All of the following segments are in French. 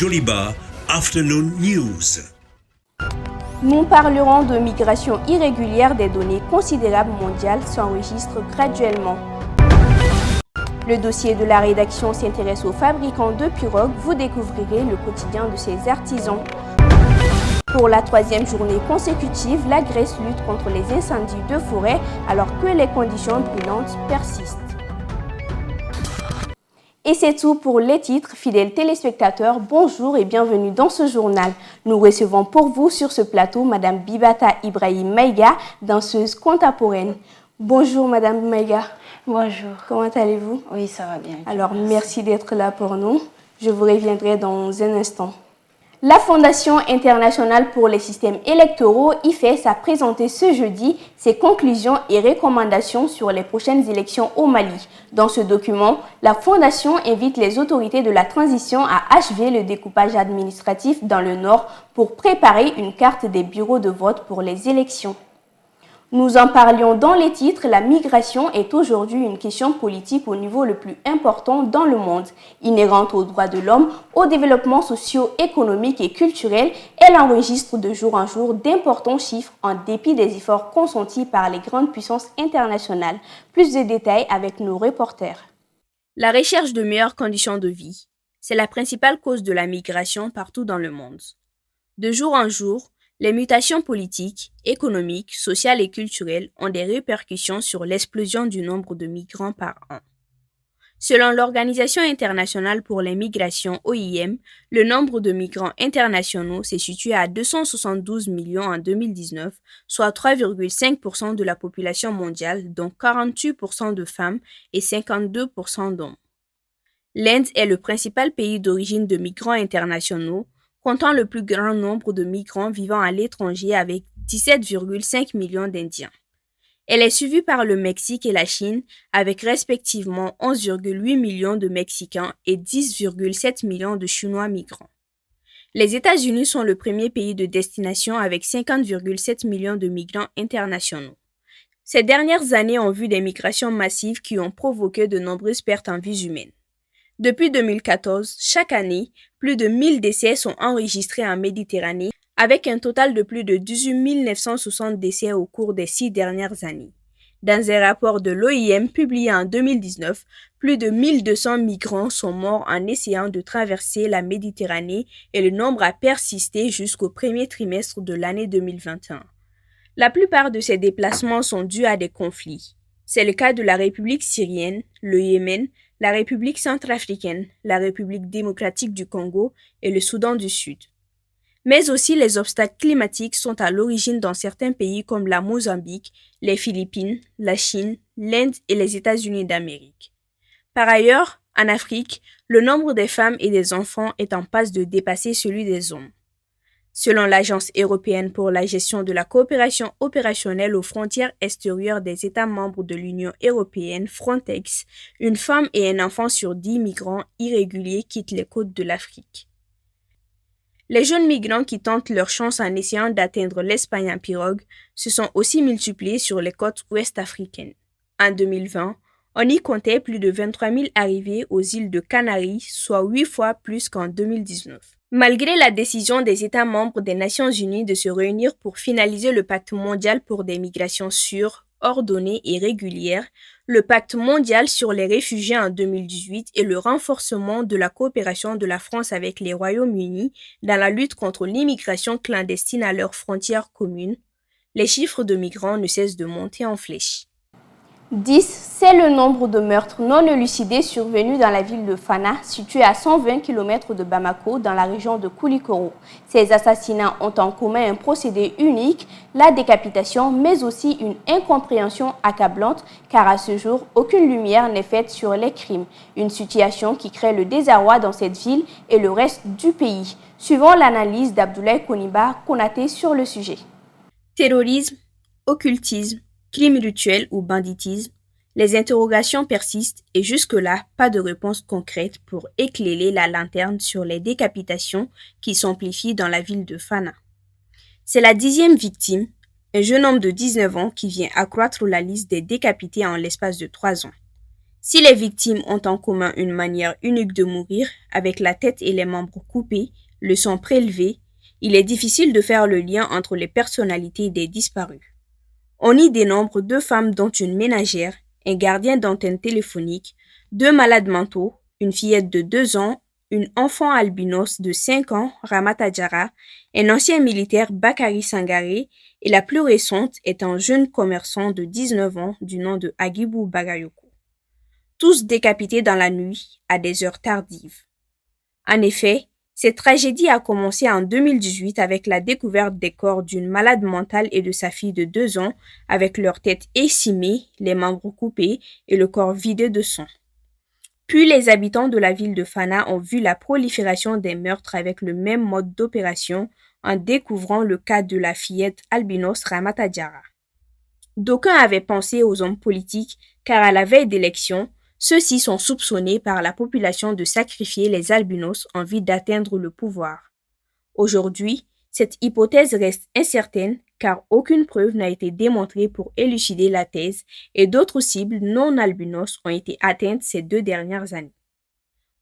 Joliba Afternoon News. Nous parlerons de migration irrégulière des données considérables mondiales s'enregistrent graduellement. Le dossier de la rédaction s'intéresse aux fabricants de pirogues. Vous découvrirez le quotidien de ces artisans. Pour la troisième journée consécutive, la Grèce lutte contre les incendies de forêt alors que les conditions brûlantes persistent. Et c'est tout pour les titres. Fidèles téléspectateurs, bonjour et bienvenue dans ce journal. Nous recevons pour vous sur ce plateau Madame Bibata Ibrahim Maïga, danseuse contemporaine. Bonjour Madame Maïga. Bonjour. Comment allez-vous? Oui, ça va bien. Alors, merci d'être là pour nous. Je vous reviendrai dans un instant. La Fondation internationale pour les systèmes électoraux, IFES, a présenté ce jeudi ses conclusions et recommandations sur les prochaines élections au Mali. Dans ce document, la Fondation invite les autorités de la transition à achever le découpage administratif dans le Nord pour préparer une carte des bureaux de vote pour les élections. Nous en parlions dans les titres, la migration est aujourd'hui une question politique au niveau le plus important dans le monde. Inhérente aux droits de l'homme, au développement socio-économique et culturel, elle enregistre de jour en jour d'importants chiffres en dépit des efforts consentis par les grandes puissances internationales. Plus de détails avec nos reporters. La recherche de meilleures conditions de vie, c'est la principale cause de la migration partout dans le monde. De jour en jour, les mutations politiques, économiques, sociales et culturelles ont des répercussions sur l'explosion du nombre de migrants par an. Selon l'Organisation internationale pour les migrations OIM, le nombre de migrants internationaux s'est situé à 272 millions en 2019, soit 3,5% de la population mondiale, dont 48% de femmes et 52% d'hommes. L'Inde est le principal pays d'origine de migrants internationaux, comptant le plus grand nombre de migrants vivant à l'étranger avec 17,5 millions d'Indiens. Elle est suivie par le Mexique et la Chine avec respectivement 11,8 millions de Mexicains et 10,7 millions de Chinois migrants. Les États-Unis sont le premier pays de destination avec 50,7 millions de migrants internationaux. Ces dernières années ont vu des migrations massives qui ont provoqué de nombreuses pertes en vies humaines. Depuis 2014, chaque année, plus de 1000 décès sont enregistrés en Méditerranée, avec un total de plus de 18 960 décès au cours des 6 dernières années. Dans un rapport de l'OIM publié en 2019, plus de 1200 migrants sont morts en essayant de traverser la Méditerranée et le nombre a persisté jusqu'au premier trimestre de l'année 2021. La plupart de ces déplacements sont dus à des conflits. C'est le cas de la République syrienne, le Yémen, la République centrafricaine, la République démocratique du Congo et le Soudan du Sud. Mais aussi les obstacles climatiques sont à l'origine dans certains pays comme la Mozambique, les Philippines, la Chine, l'Inde et les États-Unis d'Amérique. Par ailleurs, en Afrique, le nombre des femmes et des enfants est en passe de dépasser celui des hommes. Selon l'Agence européenne pour la gestion de la coopération opérationnelle aux frontières extérieures des États membres de l'Union européenne, Frontex, une femme et un enfant sur 10 migrants irréguliers quittent les côtes de l'Afrique. Les jeunes migrants qui tentent leur chance en essayant d'atteindre l'Espagne en pirogue se sont aussi multipliés sur les côtes ouest africaines. En 2020, on y comptait plus de 23 000 arrivées aux îles de Canaries, soit 8 fois plus qu'en 2019. Malgré la décision des États membres des Nations Unies de se réunir pour finaliser le pacte mondial pour des migrations sûres, ordonnées et régulières, le pacte mondial sur les réfugiés en 2018 et le renforcement de la coopération de la France avec les Royaumes-Unis dans la lutte contre l'immigration clandestine à leurs frontières communes, les chiffres de migrants ne cessent de monter en flèche. 10, c'est le nombre de meurtres non élucidés survenus dans la ville de Fana, située à 120 km de Bamako, dans la région de Koulikoro. Ces assassinats ont en commun un procédé unique, la décapitation, mais aussi une incompréhension accablante, car à ce jour, aucune lumière n'est faite sur les crimes. Une situation qui crée le désarroi dans cette ville et le reste du pays. Suivant l'analyse d'Abdoulaye Koniba Konaté sur le sujet. Terrorisme, occultisme, crime rituel ou banditisme, les interrogations persistent et jusque-là, pas de réponse concrète pour éclairer la lanterne sur les décapitations qui s'amplifient dans la ville de Fana. C'est la 10e victime, un jeune homme de 19 ans qui vient accroître la liste des décapités en l'espace de 3 ans. Si les victimes ont en commun une manière unique de mourir, avec la tête et les membres coupés, le sang prélevé, il est difficile de faire le lien entre les personnalités des disparus. On y dénombre 2 femmes dont une ménagère, un gardien d'antenne téléphonique, 2 malades mentaux, une fillette de 2 ans, une enfant albinos de 5 ans, Ramata Diarra, un ancien militaire, Bakary Sangaré, et la plus récente est un jeune commerçant de 19 ans du nom de Agibou Bagayoko. Tous décapités dans la nuit, à des heures tardives. En effet, cette tragédie a commencé en 2018 avec la découverte des corps d'une malade mentale et de sa fille de 2 ans, avec leur tête écimée, les membres coupés et le corps vidé de sang. Puis les habitants de la ville de Fana ont vu la prolifération des meurtres avec le même mode d'opération en découvrant le cas de la fillette albinos Ramata Diarra. D'aucuns avaient pensé aux hommes politiques car à la veille d'élections, ceux-ci sont soupçonnés par la population de sacrifier les albinos en vue d'atteindre le pouvoir. Aujourd'hui, cette hypothèse reste incertaine car aucune preuve n'a été démontrée pour élucider la thèse et d'autres cibles non albinos ont été atteintes ces 2 dernières années.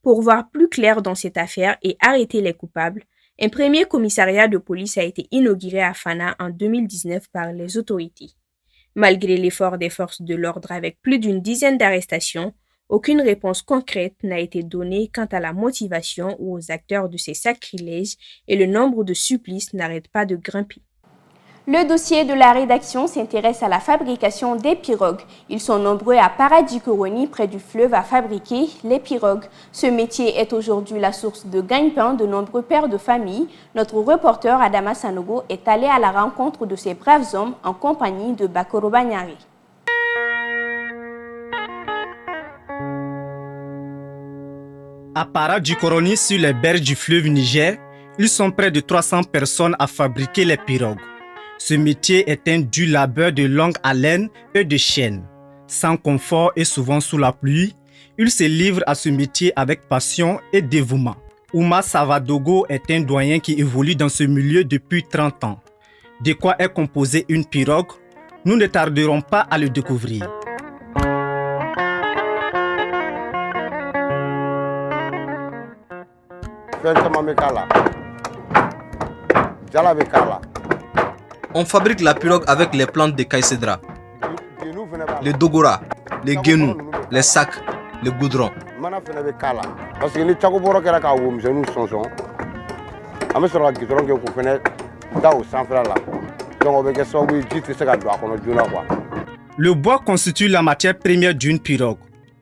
Pour voir plus clair dans cette affaire et arrêter les coupables, un premier commissariat de police a été inauguré à Fana en 2019 par les autorités. Malgré l'effort des forces de l'ordre avec plus d'une dizaine d'arrestations, aucune réponse concrète n'a été donnée quant à la motivation ou aux acteurs de ces sacrilèges et le nombre de supplices n'arrête pas de grimper. Le dossier de la rédaction s'intéresse à la fabrication des pirogues. Ils sont nombreux à Paradis-Coroni, près du fleuve, à fabriquer les pirogues. Ce métier est aujourd'hui la source de gagne-pain de nombreux pères de famille. Notre reporter Adama Sanogo est allé à la rencontre de ces braves hommes en compagnie de Bakoro Banyari. À Paradis-Coroni, sur les berges du fleuve Niger, ils sont près de 300 personnes à fabriquer les pirogues. Ce métier est un dur labeur de longue haleine et de chaîne. Sans confort et souvent sous la pluie, ils se livrent à ce métier avec passion et dévouement. Ouma Savadogo est un doyen qui évolue dans ce milieu depuis 30 ans. De quoi est composée une pirogue? Nous ne tarderons pas à le découvrir. On fabrique la pirogue avec les plantes de caïcédra, les dogora, les guénous, les sacs, les goudrons. Le bois constitue la matière première d'une pirogue.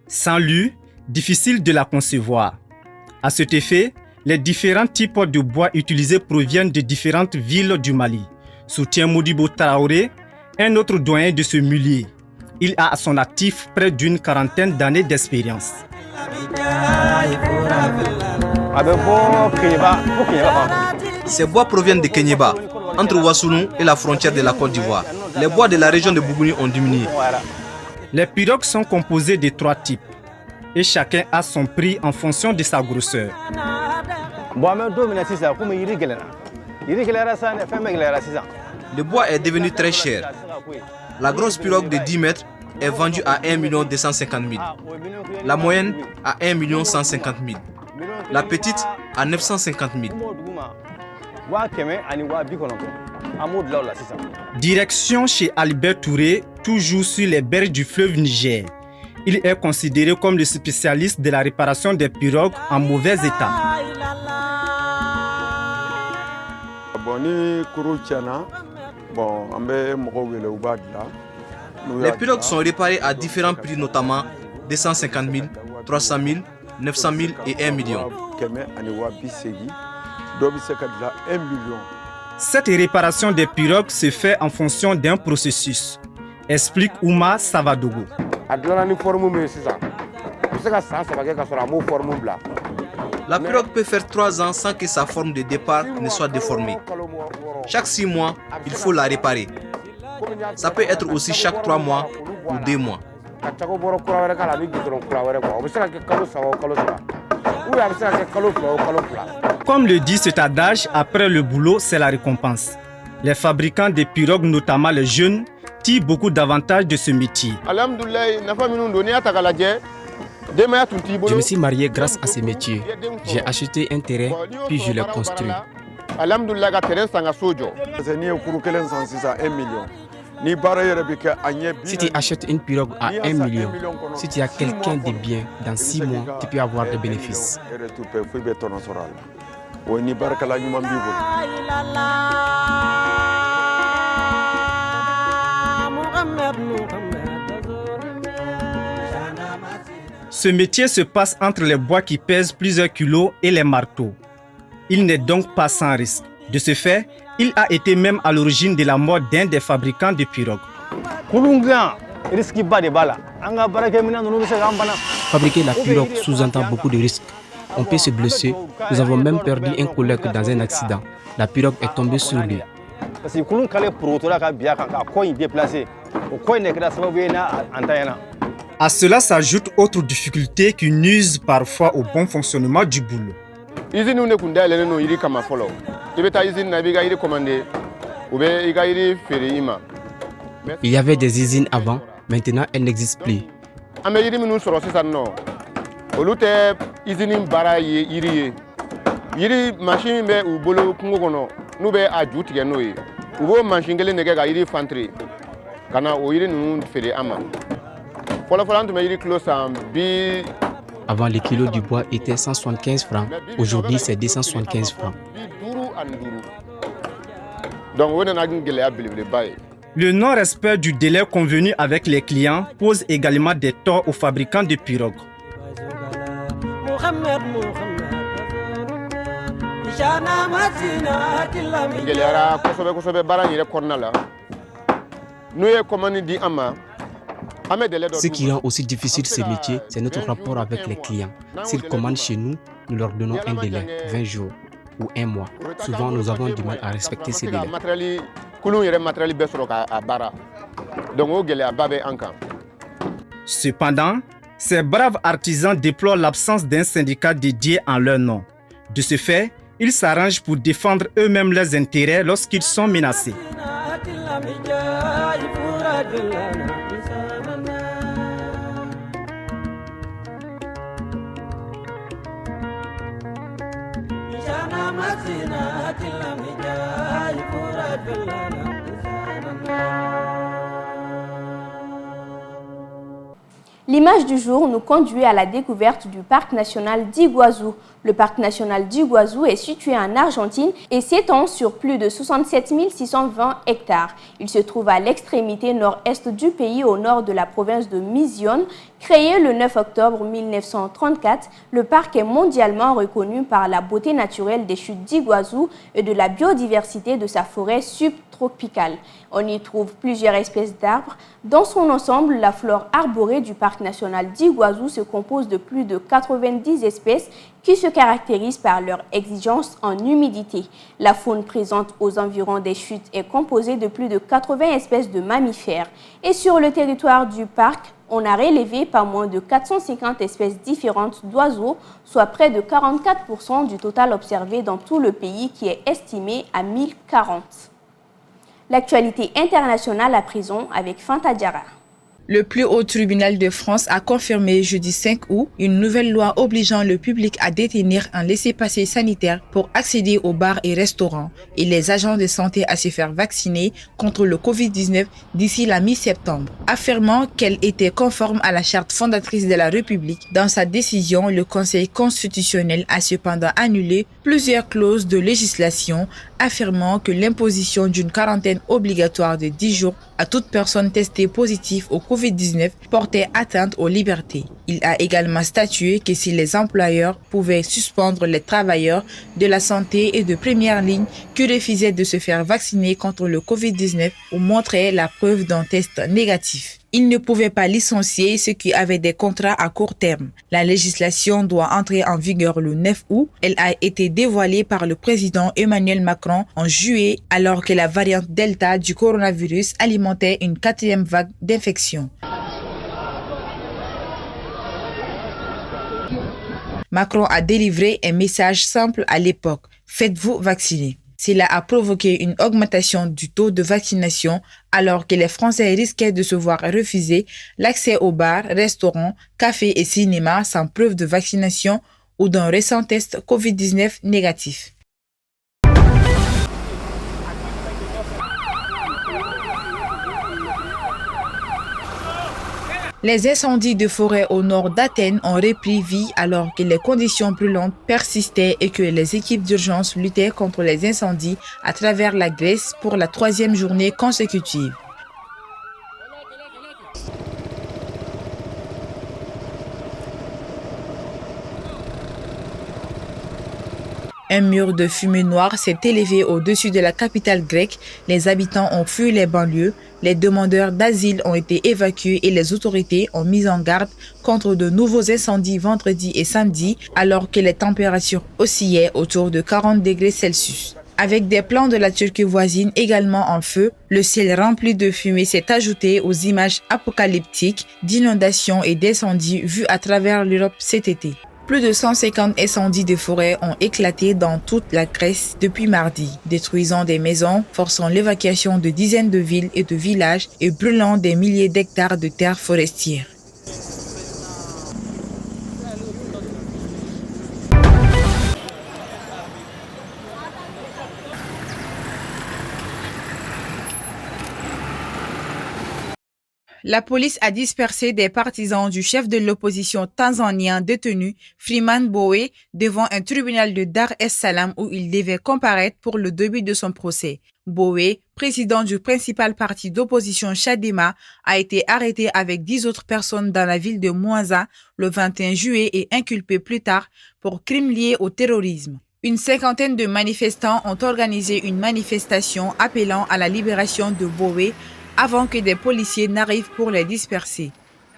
Sans lui, difficile de la concevoir. À cet effet, les différents types de bois utilisés proviennent de différentes villes du Mali, soutient Modibo Traoré, un autre doyen de ce milieu. Il a à son actif près d'une 40aine d'années d'expérience. Ces bois proviennent de Kenyeba, entre Ouassoulou et la frontière de la Côte d'Ivoire. Les bois de la région de Bougouni ont diminué. Les pirogues sont composées de 3 types et chacun a son prix en fonction de sa grosseur. Le bois est devenu très cher. La grosse pirogue de 10 mètres est vendue à 1 250 000. La moyenne à 1 150 000. La petite à 950 000. Direction chez Albert Touré, toujours sur les berges du fleuve Niger. Il est considéré comme le spécialiste de la réparation des pirogues en mauvais état. Les pirogues sont réparées à différents prix, notamment 250 000, 300 000, 900 000 et 1 million. Cette réparation des pirogues se fait en fonction d'un processus, explique Ouma Savadogo. La pirogue peut faire 3 ans sans que sa forme de départ ne soit déformée. Chaque 6 mois, il faut la réparer. Ça peut être aussi chaque 3 mois ou 2 mois. Comme le dit cet adage, après le boulot, c'est la récompense. Les fabricants de pirogues, notamment les jeunes, tirent beaucoup d'avantages de ce métier. Je me suis marié grâce à ce métier. J'ai acheté un terrain, puis je l'ai construit. Si tu achètes une pirogue à 1 million, si tu as quelqu'un de bien, dans 6 mois, tu peux avoir des bénéfices. Ce métier se passe entre les bois qui pèsent plusieurs kilos et les marteaux. Il n'est donc pas sans risque. De ce fait, il a été même à l'origine de la mort d'un des fabricants de pirogues. Fabriquer la pirogue sous-entend beaucoup de risques. On peut se blesser. Nous avons même perdu un collègue dans un accident. La pirogue est tombée sur lui. À cela s'ajoutent autres difficultés qui nuisent parfois au bon fonctionnement du boulot. Il y avait des usines avant, maintenant elles n'existent plus. Avant, les kilos du bois étaient 175 francs. Aujourd'hui, c'est 275 francs. Le non-respect du délai convenu avec les clients pose également des torts aux fabricants de pirogues. Ce qui rend aussi difficile ce métier, c'est notre rapport avec les clients. S'ils commandent chez nous, nous leur donnons un délai, 20 jours ou 1 mois. Souvent, nous avons du mal à respecter ces délais. Cependant, ces braves artisans déplorent l'absence d'un syndicat dédié en leur nom. De ce fait, ils s'arrangent pour défendre eux-mêmes leurs intérêts lorsqu'ils sont menacés. L'image du jour nous conduit à la découverte du parc national d'Iguazú. Le parc national d'Iguazú est situé en Argentine et s'étend sur plus de 67 620 hectares. Il se trouve à l'extrémité nord-est du pays, au nord de la province de Misiones. Créé le 9 octobre 1934, le parc est mondialement reconnu par la beauté naturelle des chutes d'Iguazú et de la biodiversité de sa forêt subtropicale. On y trouve plusieurs espèces d'arbres. Dans son ensemble, la flore arborée du parc national d'Iguazú se compose de plus de 90 espèces qui se caractérisent par leur exigence en humidité. La faune présente aux environs des chutes est composée de plus de 80 espèces de mammifères. Et sur le territoire du parc, on a relevé pas moins de 450 espèces différentes d'oiseaux, soit près de 44% du total observé dans tout le pays, qui est estimé à 1040. L'actualité internationale à présent avec Fanta Diarra. Le plus haut tribunal de France a confirmé jeudi 5 août une nouvelle loi obligeant le public à détenir un laissez-passer sanitaire pour accéder aux bars et restaurants et les agents de santé à se faire vacciner contre le Covid-19 d'ici la mi-septembre. Affirmant qu'elle était conforme à la charte fondatrice de la République, dans sa décision, le Conseil constitutionnel a cependant annulé plusieurs clauses de législation affirmant que l'imposition d'une quarantaine obligatoire de 10 jours à toute personne testée positive au Covid-19 portait atteinte aux libertés. Il a également statué que si les employeurs pouvaient suspendre les travailleurs de la santé et de première ligne qui refusaient de se faire vacciner contre le Covid-19 ou montraient la preuve d'un test négatif. Ils ne pouvaient pas licencier ceux qui avaient des contrats à court terme. La législation doit entrer en vigueur le 9 août. Elle a été dévoilée par le président Emmanuel Macron en juillet, alors que la variante Delta du coronavirus alimentait une 4e vague d'infection. Macron a délivré un message simple à l'époque. Faites-vous vacciner. Cela a provoqué une augmentation du taux de vaccination alors que les Français risquaient de se voir refuser l'accès aux bars, restaurants, cafés et cinémas sans preuve de vaccination ou d'un récent test Covid-19 négatif. Les incendies de forêt au nord d'Athènes ont repris vie alors que les conditions brûlantes persistaient et que les équipes d'urgence luttaient contre les incendies à travers la Grèce pour la 3e journée consécutive. Un mur de fumée noire s'est élevé au-dessus de la capitale grecque. Les habitants ont fui les banlieues. Les demandeurs d'asile ont été évacués et les autorités ont mis en garde contre de nouveaux incendies vendredi et samedi alors que les températures oscillaient autour de 40 degrés Celsius. Avec des plans de la Turquie voisine également en feu, le ciel rempli de fumée s'est ajouté aux images apocalyptiques d'inondations et d'incendies vues à travers l'Europe cet été. Plus de 150 incendies de forêt ont éclaté dans toute la Grèce depuis mardi, détruisant des maisons, forçant l'évacuation de dizaines de villes et de villages et brûlant des milliers d'hectares de terres forestières. La police a dispersé des partisans du chef de l'opposition tanzanien détenu Freeman Mbowe devant un tribunal de Dar es Salaam où il devait comparaître pour le début de son procès. Mbowe, président du principal parti d'opposition Chadema, a été arrêté avec 10 autres personnes dans la ville de Mwanza le 21 juillet et inculpé plus tard pour crimes liés au terrorisme. Une cinquantaine de manifestants ont organisé une manifestation appelant à la libération de Mbowe avant que des policiers n'arrivent pour les disperser.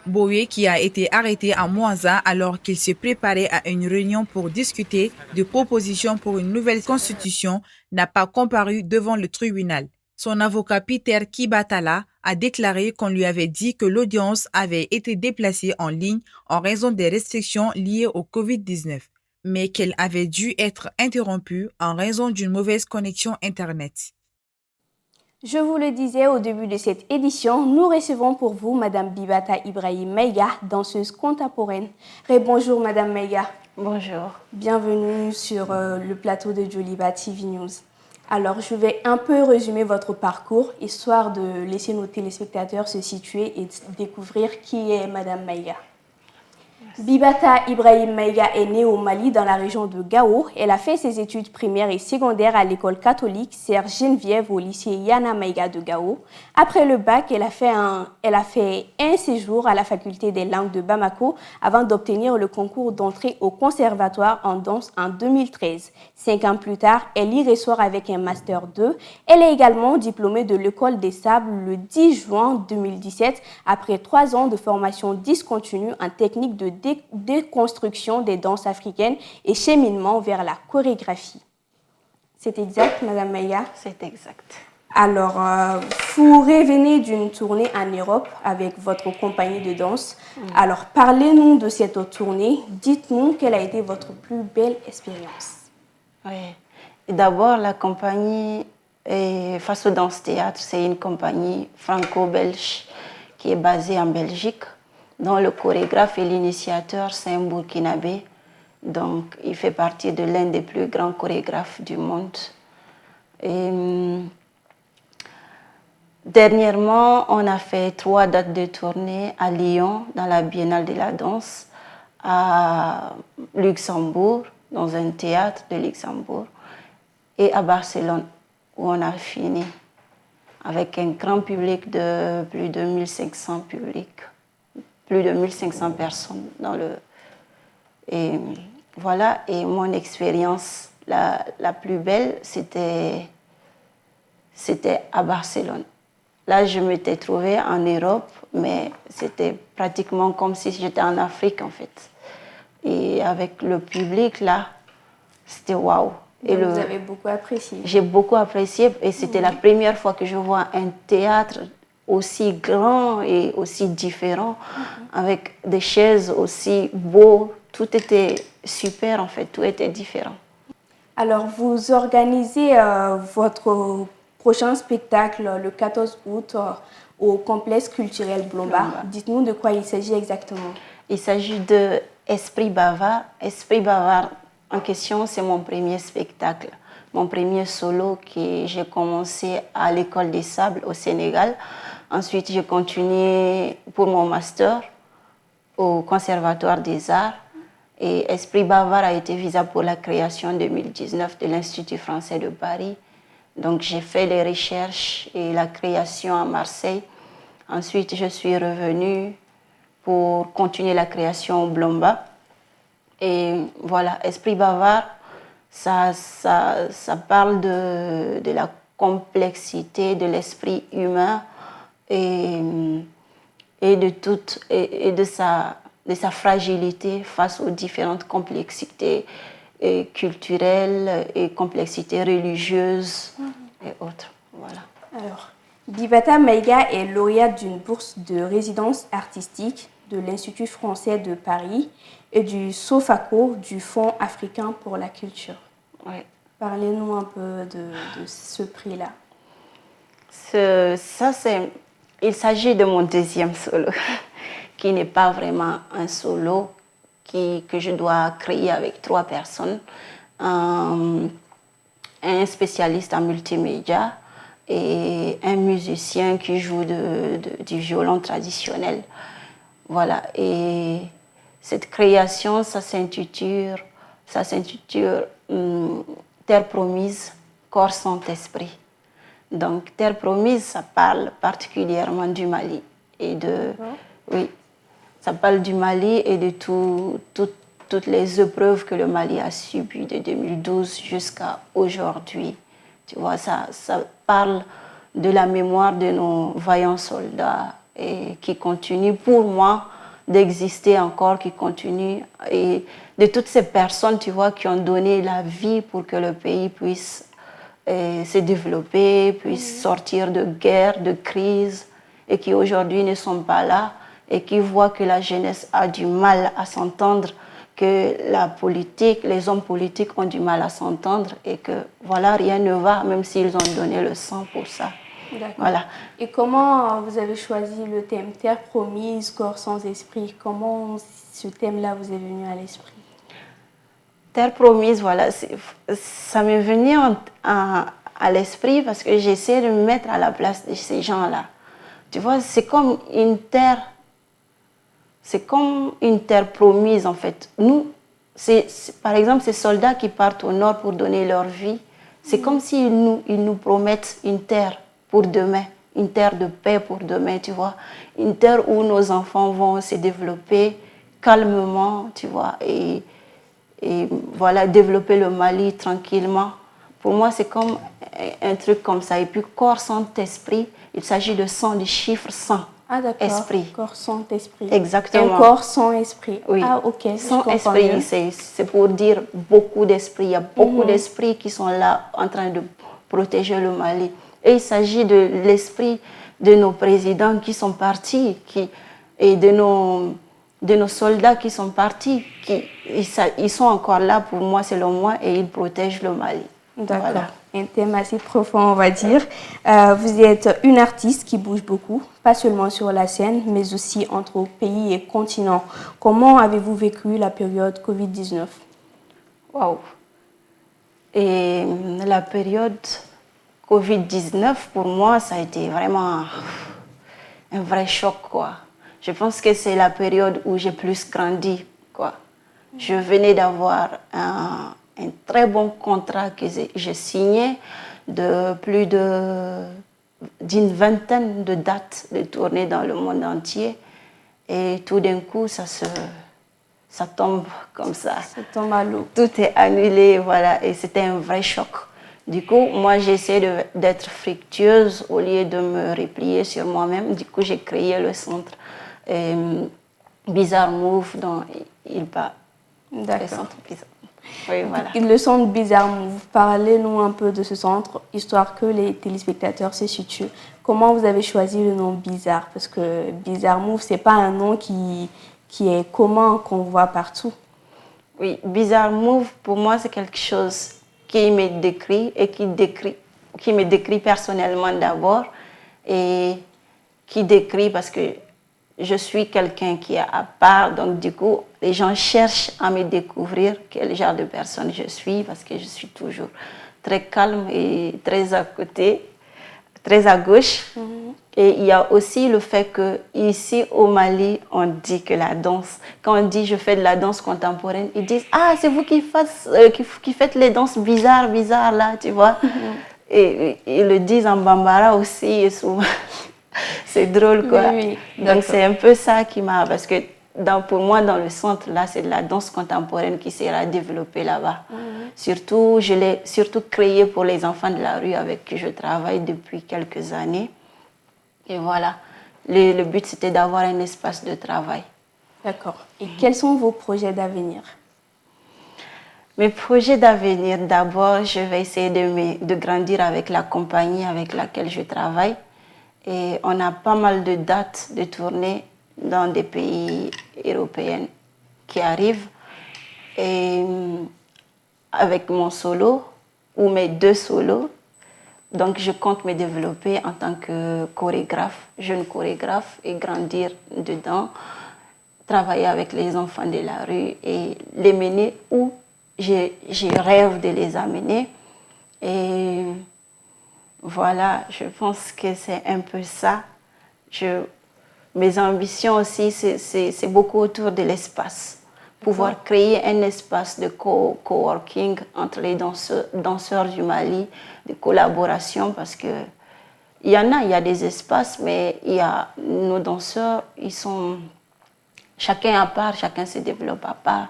Mbowe, qui a été arrêté à Mwanza alors qu'il se préparait à une réunion pour discuter de propositions pour une nouvelle constitution, n'a pas comparu devant le tribunal. Son avocat Peter Kibatala a déclaré qu'on lui avait dit que l'audience avait été déplacée en ligne en raison des restrictions liées au Covid-19, mais qu'elle avait dû être interrompue en raison d'une mauvaise connexion Internet. Je vous le disais au début de cette édition, nous recevons pour vous Madame Bibata Ibrahim Maïga, danseuse contemporaine. Bonjour Madame Maïga. Bonjour. Bienvenue sur le plateau de Joliba TV News. Alors, je vais un peu résumer votre parcours, histoire de laisser nos téléspectateurs se situer et découvrir qui est Madame Maïga. Bibata Ibrahim Maïga est née au Mali dans la région de Gao. Elle a fait ses études primaires et secondaires à l'école catholique Sœur Geneviève au lycée Yana Maïga de Gao. Après le bac, elle a fait un séjour à la faculté des langues de Bamako avant d'obtenir le concours d'entrée au conservatoire en danse en 2013. 5 ans plus tard, elle y ressort avec un master 2. Elle est également diplômée de l'école des Sables le 10 juin 2017 après 3 ans de formation discontinue en technique de déconstruction des danses africaines et cheminement vers la chorégraphie. C'est exact, Madame Maïga? C'est exact. Alors, vous revenez d'une tournée en Europe avec votre compagnie de danse. Alors, parlez-nous de cette tournée. Dites-nous quelle a été votre plus belle expérience. Oui. D'abord, la compagnie Faso Danse Théâtre, c'est une compagnie franco-belge qui est basée en Belgique, dont le chorégraphe et l'initiateur, c'est un Burkinabé. Donc, il fait partie de l'un des plus grands chorégraphes du monde. Et, dernièrement, on a fait 3 dates de tournée à Lyon, dans la Biennale de la danse, à Luxembourg, dans un théâtre de Luxembourg, et à Barcelone, où on a fini avec un grand public de plus de 1500 publics. Plus de 1500 personnes dans le... Et voilà, et mon expérience la plus belle, c'était à Barcelone. Là, je m'étais trouvée en Europe, mais c'était pratiquement comme si j'étais en Afrique, en fait. Et avec le public, là, c'était waouh. Et vous avez beaucoup apprécié. J'ai beaucoup apprécié, et c'était la première fois que je vois un théâtre aussi grand et aussi différent, avec des chaises aussi beaux. Tout était super, en fait, tout était différent. Alors, vous organisez votre prochain spectacle le 14 août au complexe culturel Blomba. Dites-nous de quoi il s'agit exactement. Il s'agit de Esprit Bavard. Esprit Bavard en question, c'est mon premier spectacle, mon premier solo que j'ai commencé à l'École des Sables au Sénégal. Ensuite, j'ai continué pour mon master au Conservatoire des Arts. Et Esprit Bavard a été visa pour la création en 2019 de l'Institut français de Paris. Donc, j'ai fait les recherches et la création à Marseille. Ensuite, je suis revenue pour continuer la création au Blomba. Et voilà, Esprit Bavard, ça parle de la complexité de l'esprit humain et de sa fragilité face aux différentes complexités culturelles et complexités religieuses et autres. Voilà. Alors, Bibata Maïga est lauréate d'une bourse de résidence artistique de l'Institut français de Paris et du SOFACO, du Fonds africain pour la culture. Ouais. Parlez-nous un peu de ce prix-là. Il s'agit de mon deuxième solo, qui n'est pas vraiment un solo que je dois créer avec 3 personnes. Un spécialiste en multimédia et un musicien qui joue du violon traditionnel. Voilà, et cette création, ça s'intitule Terre promise, corps, sang, esprit. Donc, Terre promise, ça parle particulièrement du Mali et oui, ça parle du Mali et de toutes les épreuves que le Mali a subies de 2012 jusqu'à aujourd'hui. Tu vois, ça parle de la mémoire de nos vaillants soldats et qui continuent pour moi d'exister encore, qui continuent, et de toutes ces personnes, tu vois, qui ont donné la vie pour que le pays puisse se développer, puisse sortir de guerre, de crise, et qui aujourd'hui ne sont pas là, et qui voient que la jeunesse a du mal à s'entendre, que la politique, les hommes politiques ont du mal à s'entendre, et que voilà, rien ne va, même s'ils ont donné le sang pour ça. Voilà. Et comment vous avez choisi le thème Terre promise, corps sans esprit? Comment ce thème-là vous est venu à l'esprit? Terre promise, voilà, ça m'est venu à l'esprit parce que j'essaie de me mettre à la place de ces gens-là. Tu vois, c'est comme une terre promise en fait. Nous, par exemple, ces soldats qui partent au nord pour donner leur vie, c'est comme s'ils nous promettent une terre pour demain, une terre de paix pour demain, tu vois. Une terre où nos enfants vont se développer calmement, tu vois, et voilà, développer le Mali tranquillement. Pour moi, c'est comme un truc comme ça. Et puis, corps, sang, esprit, il s'agit de sang, du chiffre 100. Ah d'accord, esprit. Corps, sang, esprit. Exactement. Un corps, sang, esprit. Oui. Ah ok, Sang, esprit, c'est pour dire beaucoup d'esprits. Il y a beaucoup d'esprits qui sont là en train de protéger le Mali. Et il s'agit de l'esprit de nos présidents qui sont partis et de nos soldats qui sont partis. Ils sont encore là pour moi, selon moi, et ils protègent le Mali. D'accord. Voilà. Un thème assez profond, on va dire. Vous êtes une artiste qui bouge beaucoup, pas seulement sur la scène, mais aussi entre pays et continents. Comment avez-vous vécu la période Covid-19? Waouh! Et la période Covid-19, pour moi, ça a été vraiment un vrai choc, quoi. Je pense que c'est la période où j'ai plus grandi, quoi. Je venais d'avoir un très bon contrat que j'ai signé de plus d'une vingtaine de dates de tournée dans le monde entier. Et tout d'un coup, ça tombe comme ça. Ça tombe à l'eau. Tout est annulé, voilà. Et c'était un vrai choc. Du coup, moi, j'essaie d'être fructueuse au lieu de me replier sur moi-même. Du coup, j'ai créé le centre Bizarre Move dont il parle. D'accord. Le centre Bizarre. Oui, voilà. Le centre Bizarre Move, parlez-nous un peu de ce centre, histoire que les téléspectateurs se situent. Comment vous avez choisi le nom Bizarre? Parce que Bizarre Move, ce n'est pas un nom qui est commun, qu'on voit partout. Oui, Bizarre Move, pour moi, c'est quelque chose qui me décrit et qui me décrit personnellement d'abord et qui décrit parce que je suis quelqu'un qui est à part, donc du coup, les gens cherchent à me découvrir quel genre de personne je suis parce que je suis toujours très calme et très à côté, très à gauche. Et il y a aussi le fait que ici au Mali, on dit que la danse, quand on dit je fais de la danse contemporaine, ils disent ah c'est vous qui faites les danses bizarres là, tu vois. Et ils le disent en bambara aussi et souvent. C'est drôle quoi. Oui, donc c'est un peu ça qui m'a, parce que pour moi dans le centre là c'est de la danse contemporaine qui sera développée là-bas. Surtout je l'ai créé pour les enfants de la rue avec qui je travaille depuis quelques années. Et voilà, le but c'était d'avoir un espace de travail. D'accord. Et quels sont vos projets d'avenir? Mes projets d'avenir, d'abord je vais essayer de grandir avec la compagnie avec laquelle je travaille. Et on a pas mal de dates de tournée dans des pays européens qui arrivent. Et avec mon solo ou mes 2 solos, donc je compte me développer en tant que chorégraphe, jeune chorégraphe et grandir dedans, travailler avec les enfants de la rue et les mener où j'ai rêve de les amener. Et voilà, je pense que c'est un peu ça. Mes ambitions aussi, c'est beaucoup autour de l'espace. Pouvoir créer un espace de coworking entre les danseurs du Mali, de collaboration, parce que il y a des espaces, mais il y a nos danseurs, ils sont chacun à part, chacun se développe à part.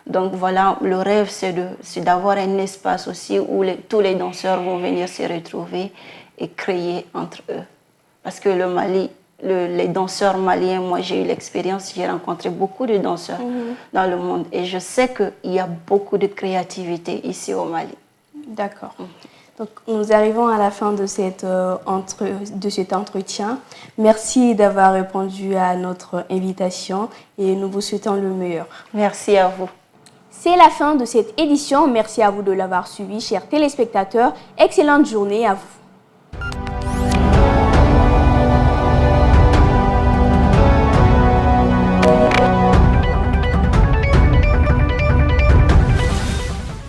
Donc voilà, le rêve, c'est d'avoir un espace aussi où tous les danseurs vont venir se retrouver et créer entre eux. Parce que le Mali, les danseurs maliens, moi j'ai eu l'expérience, j'ai rencontré beaucoup de danseurs dans le monde et je sais qu'il y a beaucoup de créativité ici au Mali. D'accord. Donc nous arrivons à la fin de cet entretien. Merci d'avoir répondu à notre invitation et nous vous souhaitons le meilleur. Merci à vous. C'est la fin de cette édition. Merci à vous de l'avoir suivi, chers téléspectateurs. Excellente journée à vous.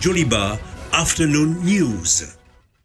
Joliba Afternoon News.